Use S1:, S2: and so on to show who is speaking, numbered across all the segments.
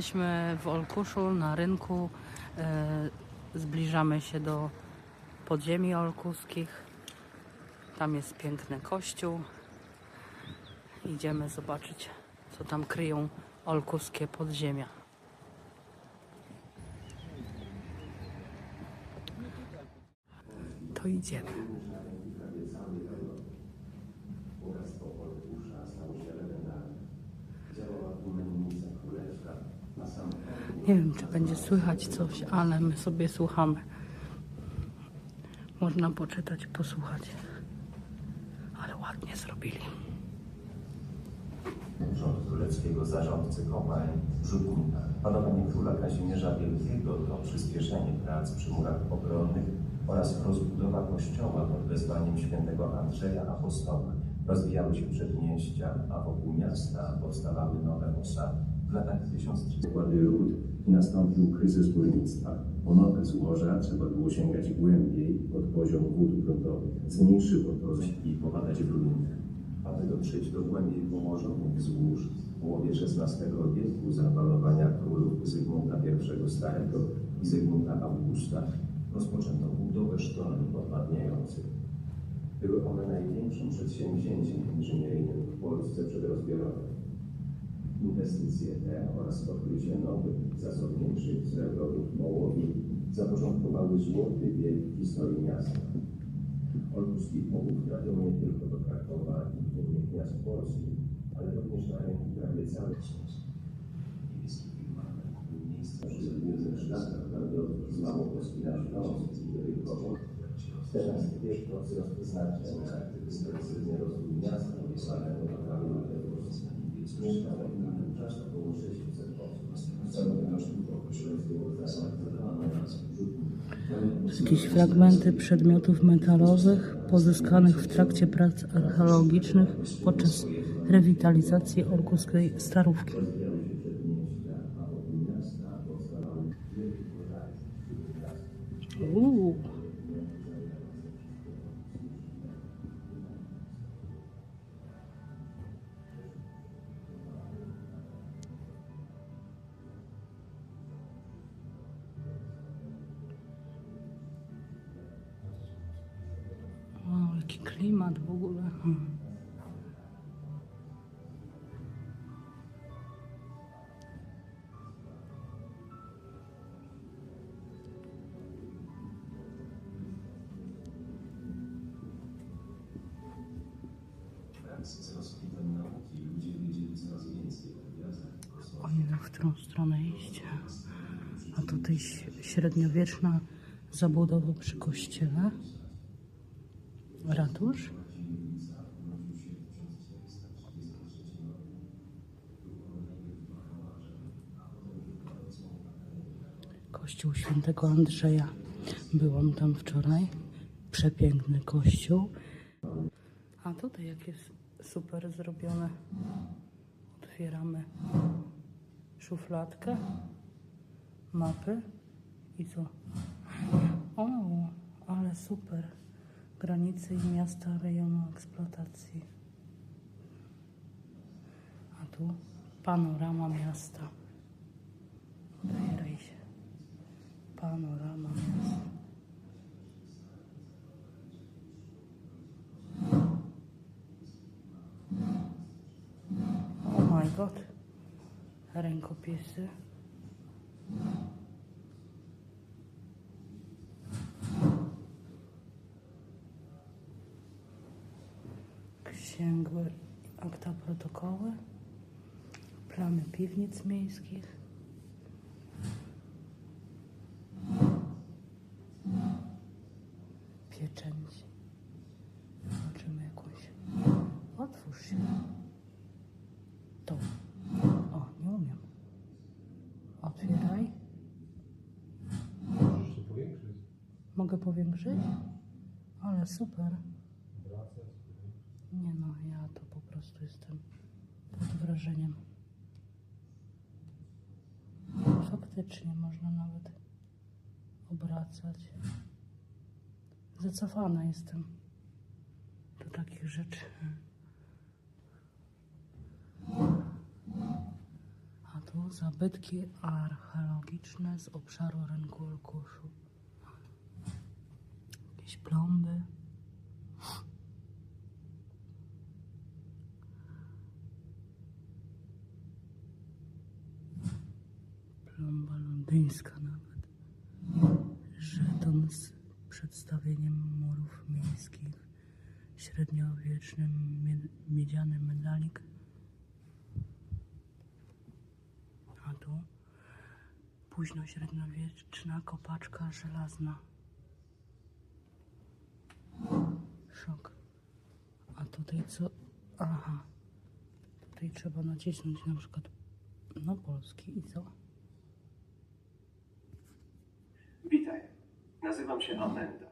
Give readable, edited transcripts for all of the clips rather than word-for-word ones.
S1: Jesteśmy w Olkuszu na rynku. Zbliżamy się do podziemi olkuskich. Tam jest piękny kościół. Idziemy zobaczyć, co tam kryją olkuskie podziemia. To idziemy. Nie wiem, czy będzie słychać coś, ale my sobie słuchamy. Można poczytać, posłuchać. Ale ładnie zrobili.
S2: Rząd królewskiego zarządcy kopalń Rzutnika. Panowanie króla Kazimierza Wielkiego to przyspieszenie prac przy murach obronnych oraz rozbudowa kościoła pod wezwaniem świętego Andrzeja Apostoła. Rozwijały się przedmieścia, a wokół miasta powstawały nowe osady. W latach 1300
S3: Kłady ród i nastąpił kryzys górnictwa. Po nowe złoża trzeba było sięgać głębiej pod poziom wód gruntowych. Zmniejszyło to i popadać w ruiny. Aby dotrzeć do głębiej położonych złóż, w połowie XVI wieku za panowania królów Zygmunta I Starego i Zygmunta Augusta rozpoczęto budowę sztorni odpadniających. Były one największym przedsięwzięciem inżynieryjnym w Polsce przedrozbiorowym. Inwestycje te oraz odkrycie nowych, zasobniejszych srebrnych mołowni zaporządkowały złoty wiek w historii miasta. Olkuski Połów trafią nie tylko do Krakowa i innych miast Polski, ale również na rynki prawie całej Polski. Niebieski firma miejsce przy zbliżonych szlakach narodowych z Małopolski na Śląsk i Rybkowo. Teraz wiek to wzrost znaczenia, intensywny rozwój miasta, wysokiego lokalu na Polsce. Mieszkało w nim czas około 600 osób. Stanowią sztukę określonego
S1: Jakieś fragmenty przedmiotów metalowych pozyskanych w trakcie prac archeologicznych podczas rewitalizacji olkuskiej Starówki. Wow, jaki klimat w ogóle.
S2: z rozkwitem nauki ludzie wiedzieli coraz więcej o gwiazdach kosmosu.
S1: O ile w którą stronę iść. A tutaj średniowieczna zabudowa przy kościele. Ratusz. Kościół świętego Andrzeja. Byłam tam wczoraj. Przepiękny kościół. A tutaj jak jest super zrobione. Otwieramy szufladkę, mapy i co? O, ale super. Granice i miasta rejonu eksploatacji. A tu panorama miasta. Otwieraj się. Panorama miasta. Oh my god. Rękopisy. Księgły, akta, protokoły. Plany piwnic miejskich. Pieczęć. Zobaczymy jakąś. Otwórz się. To. O, nie umiem. Otwieraj.
S4: Możesz to powiększyć.
S1: Mogę powiększyć? Ale super.
S4: Wracać.
S1: Nie no, ja to po prostu jestem pod wrażeniem. Faktycznie można nawet obracać. Zacofana jestem do takich rzeczy. A tu zabytki archeologiczne z obszaru rynku Olkuszu. Jakieś plomby. Plomba londyńska nawet. Żeton z przedstawieniem murów miejskich. Średniowieczny miedziany medalik. A tu późnośredniowieczna kopaczka żelazna. Szok. A tutaj co? Aha. Tutaj trzeba nacisnąć na przykład no polski i co?
S3: Witaj. Nazywam się Amenda.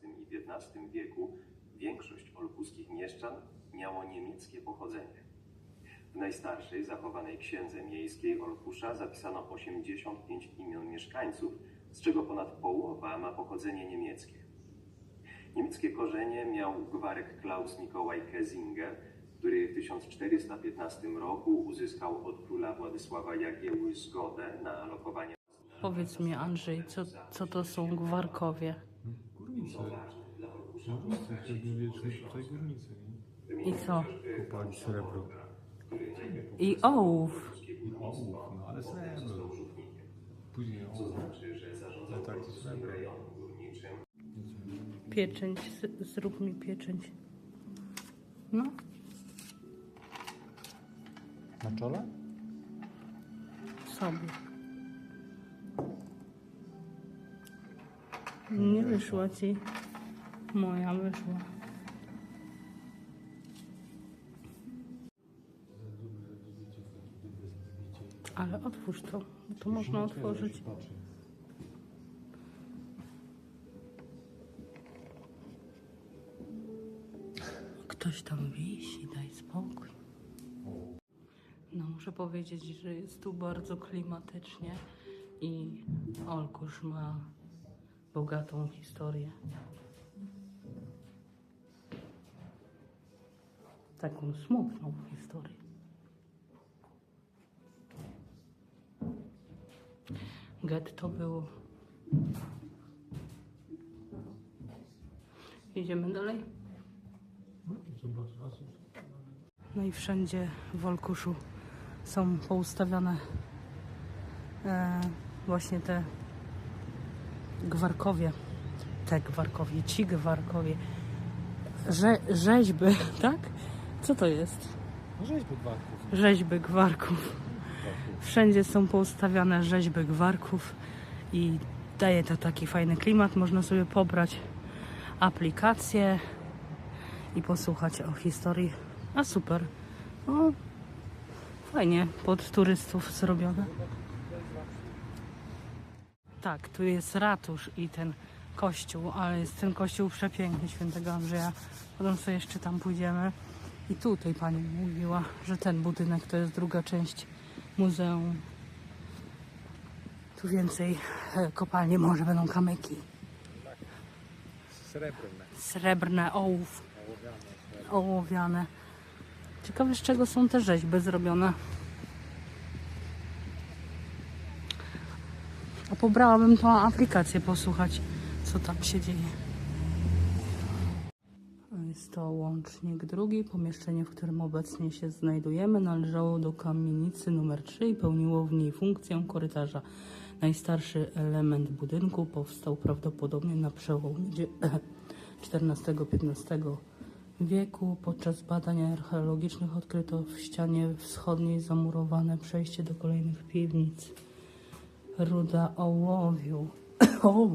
S3: W XV i XV wieku większość olkuskich mieszczan miało niemieckie pochodzenie. W najstarszej zachowanej księdze miejskiej Olkusza zapisano 85 imion mieszkańców, z czego ponad połowa ma pochodzenie niemieckie. Niemieckie korzenie miał gwarek Klaus Mikołaj Kessinger, który w 1415 roku uzyskał od króla Władysława Jagiełły zgodę na lokowanie.
S1: Powiedz mi, Andrzej, co to są gwarkowie?
S4: Górnicy. Górnicy, średniowieczni tutaj górnicy.
S1: I co?
S4: Kopali srebro.
S1: I ołów.
S4: I ołów, no ale srebro. Później ołów. No tak, to srebro.
S1: Pieczęć, zrób mi pieczęć. No,
S4: Na czole?
S1: sobie. Nie wyszła ci. Moja wyszła. Ale otwórz to. To można otworzyć. Ktoś tam wisi, daj spokój. No muszę powiedzieć, że jest tu bardzo klimatycznie i Olkusz ma bogatą historię. Taką smutną historię. Getto było. Idziemy dalej. No i wszędzie w Olkuszu są poustawiane właśnie te gwarkowie. Ci gwarkowie. Rzeźby, tak? Co to jest?
S4: Rzeźby gwarków.
S1: Rzeźby gwarków. Wszędzie są poustawiane rzeźby gwarków i daje to taki fajny klimat. Można sobie pobrać aplikację i posłuchać o historii. A super. No, fajnie pod turystów zrobione. Tak, tu jest ratusz i ten kościół, ale jest ten kościół przepiękny Świętego Andrzeja. Potem sobie jeszcze tam pójdziemy. I tutaj pani mówiła, że ten budynek to jest druga część muzeum. Tu więcej kopalni, może będą kamyki.
S4: Srebrne.
S1: Srebrne, ołów. Ołowiane. Ciekawe, z czego są te rzeźby zrobione. A pobrałabym tą aplikację posłuchać, co tam się dzieje. Jest to łącznik drugi. Pomieszczenie, w którym obecnie się znajdujemy, należało do kamienicy numer 3 i pełniło w niej funkcję korytarza. Najstarszy element budynku powstał prawdopodobnie na przełomie XIV-XV wieku. Podczas badań archeologicznych odkryto w ścianie wschodniej zamurowane przejście do kolejnych piwnic. Ruda ołowiu. O!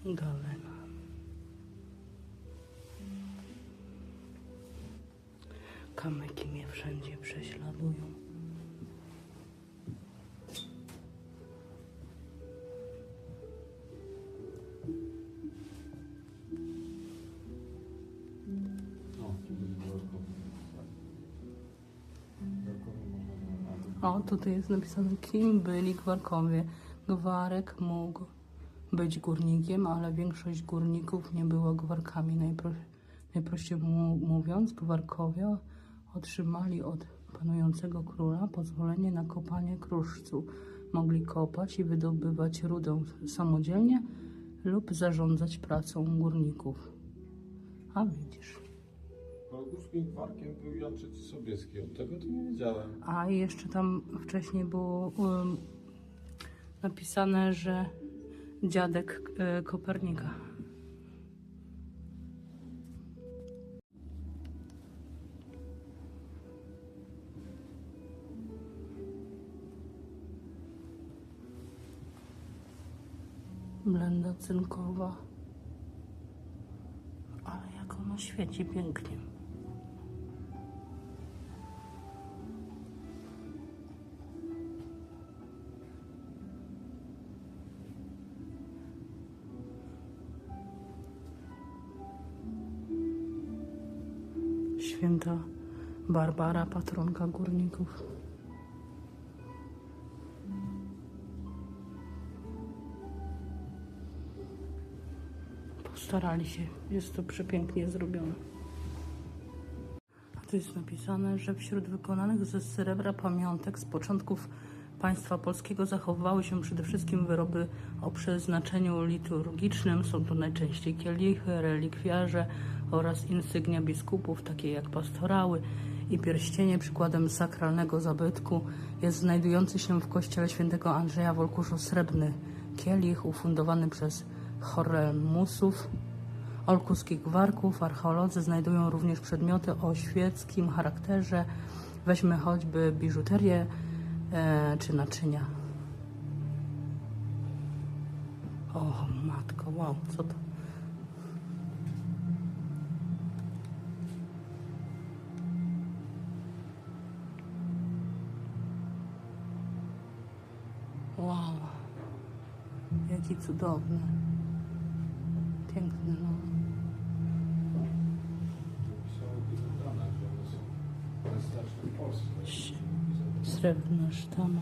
S1: Galena. Kamyki mnie wszędzie prześladują. O, tutaj jest napisane, kim byli gwarkowie. Gwarek mógł być górnikiem, ale większość górników nie była gwarkami. Najprościej mówiąc, gwarkowie otrzymali od panującego króla pozwolenie na kopanie kruszcu. Mogli kopać i wydobywać rudę samodzielnie lub zarządzać pracą górników. A widzisz.
S4: Górskim gwarkiem był Jan III Sobieski, od tego to nie wiedziałem.
S1: A jeszcze tam wcześniej było napisane, że dziadek Kopernika. Blenda cynkowa. Ale jak ona świeci pięknie. Święta Barbara, patronka górników. Postarali się, jest to przepięknie zrobione. A tu jest napisane, że wśród wykonanych ze srebra pamiątek z początków państwa polskiego zachowywały się przede wszystkim wyroby o przeznaczeniu liturgicznym. Są to najczęściej kielichy, relikwiarze oraz insygnia biskupów, takie jak pastorały i pierścienie. Przykładem sakralnego zabytku jest znajdujący się w kościele świętego Andrzeja w Olkuszu srebrny kielich ufundowany przez Horemusów, olkuskich gwarków. Archeolodzy znajdują również przedmioty o świeckim charakterze. Weźmy choćby biżuterię czy naczynia. O matko, wow, co to? Wow, jaki cudowny, piękny, no.
S4: Pisało wyglądane, że one są wystarczne w Polsce.
S1: Srebrna sztaba.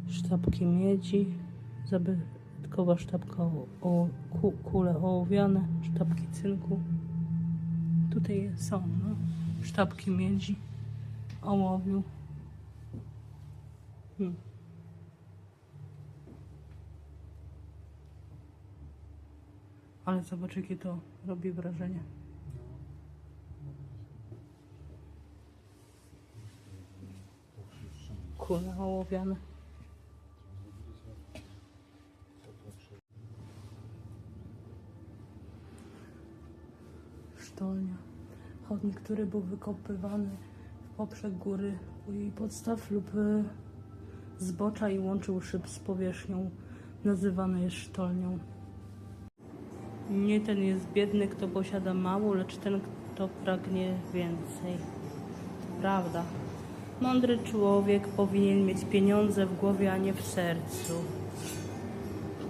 S1: Sztabki miedzi, zabytkowa sztabka kule ołowiane, sztabki cynku. Tutaj są, no, sztabki miedzi, ołowiu. Ale zobacz, jakie to robi wrażenie. Kule ołowiane. Sztolnia. Chodnik, który był wykopywany w poprzek góry u jej podstaw lub zbocza i łączył szyb z powierzchnią, nazywany jest sztolnią. Nie ten jest biedny, kto posiada mało, lecz ten, kto pragnie więcej. To prawda. Mądry człowiek powinien mieć pieniądze w głowie, a nie w sercu.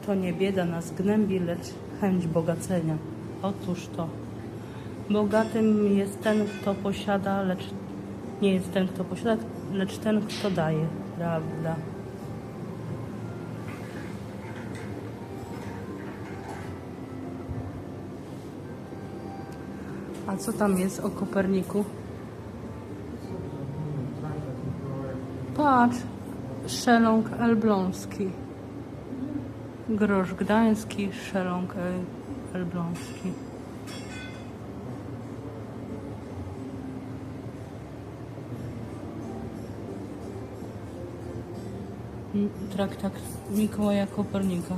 S1: To nie bieda nas gnębi, lecz chęć bogacenia. Otóż to. Bogatym jest ten, kto posiada, lecz nie jest ten, kto posiada, lecz ten, kto daje. Prawda. A co tam jest o Koperniku? Patrz, szeląg elbląski. Grosz gdański, szeląg elbląski. Traktat Mikołaja Kopernika.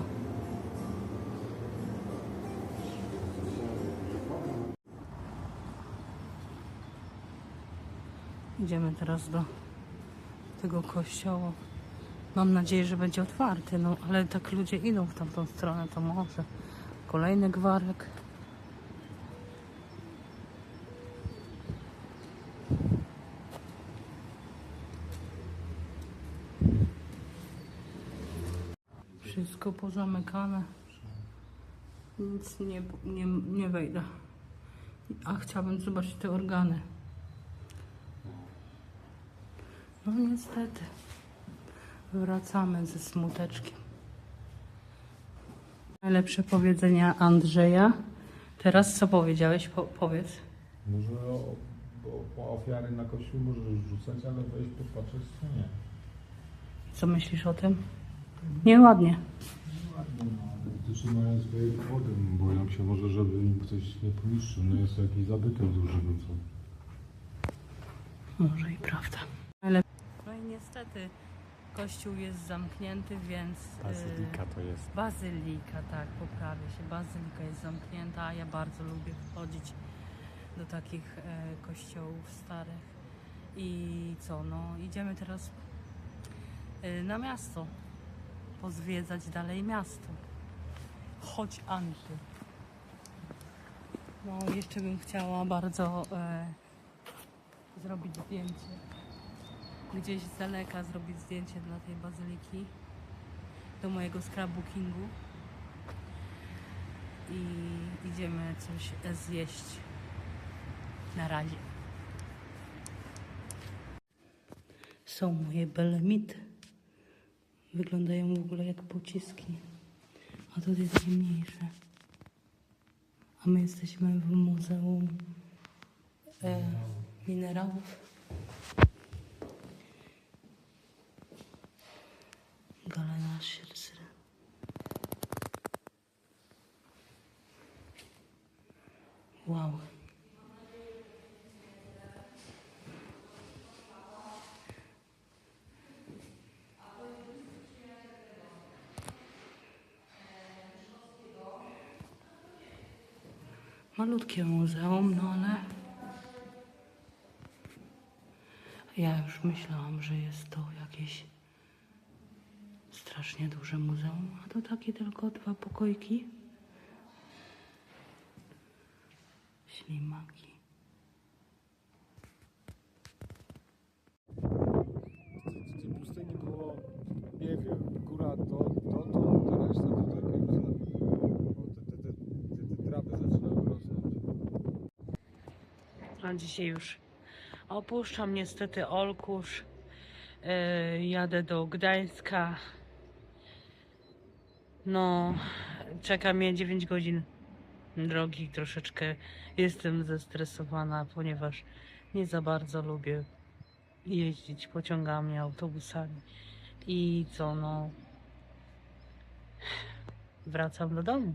S1: Idziemy teraz do tego kościoła. Mam nadzieję, że będzie otwarty, no ale tak ludzie idą w tamtą stronę, to może. Kolejny gwarek. Wszystko pozamykane. Nic nie wejdę. A chciałabym zobaczyć te organy. No niestety. Wracamy ze smuteczkiem. Najlepsze powiedzenia Andrzeja. Teraz co powiedziałeś? Powiedz.
S4: Może po ofiary na kościół możesz rzucać, ale wejść popatrzeć to nie.
S1: Co myślisz o tym? Nieładnie.
S4: Ładnie, no, ale to trzymają swoje powody, boją się może, żeby im ktoś nie poniszczył. No jest to jakiś zabytek dużym, co?
S1: Może i prawda. No i niestety kościół jest zamknięty, więc...
S4: Bazylika to jest.
S1: Bazylika, tak, poprawię się. Bazylika jest zamknięta, a ja bardzo lubię wchodzić do takich kościołów starych. I co, no idziemy teraz na miasto. Pozwiedzać dalej miasto. Chodź, Andrzej. No jeszcze bym chciała bardzo zrobić zdjęcie. Gdzieś z daleka zrobić zdjęcie dla tej bazyliki. Do mojego scrapbookingu. I idziemy coś zjeść. Na razie. Są moje belemity. Wyglądają w ogóle jak pociski. A tutaj takie mniejsze. A my jesteśmy w Muzeum Minerałów. Galena Şirsire. Wow. Malutkie muzeum, no ale ja już myślałam, że jest to jakieś strasznie duże muzeum, a to takie tylko 2 pokoiki. Ślimaki.
S4: W tej pustyni było, nie wiem, góra to reszta to takie te trawy zaczynały rosnąć.
S1: A dzisiaj już opuszczam niestety Olkusz. Jadę do Gdańska. No, czeka mnie 9 godzin drogi. Troszeczkę jestem zestresowana, ponieważ nie za bardzo lubię jeździć pociągami, autobusami. I co, no, wracam do domu.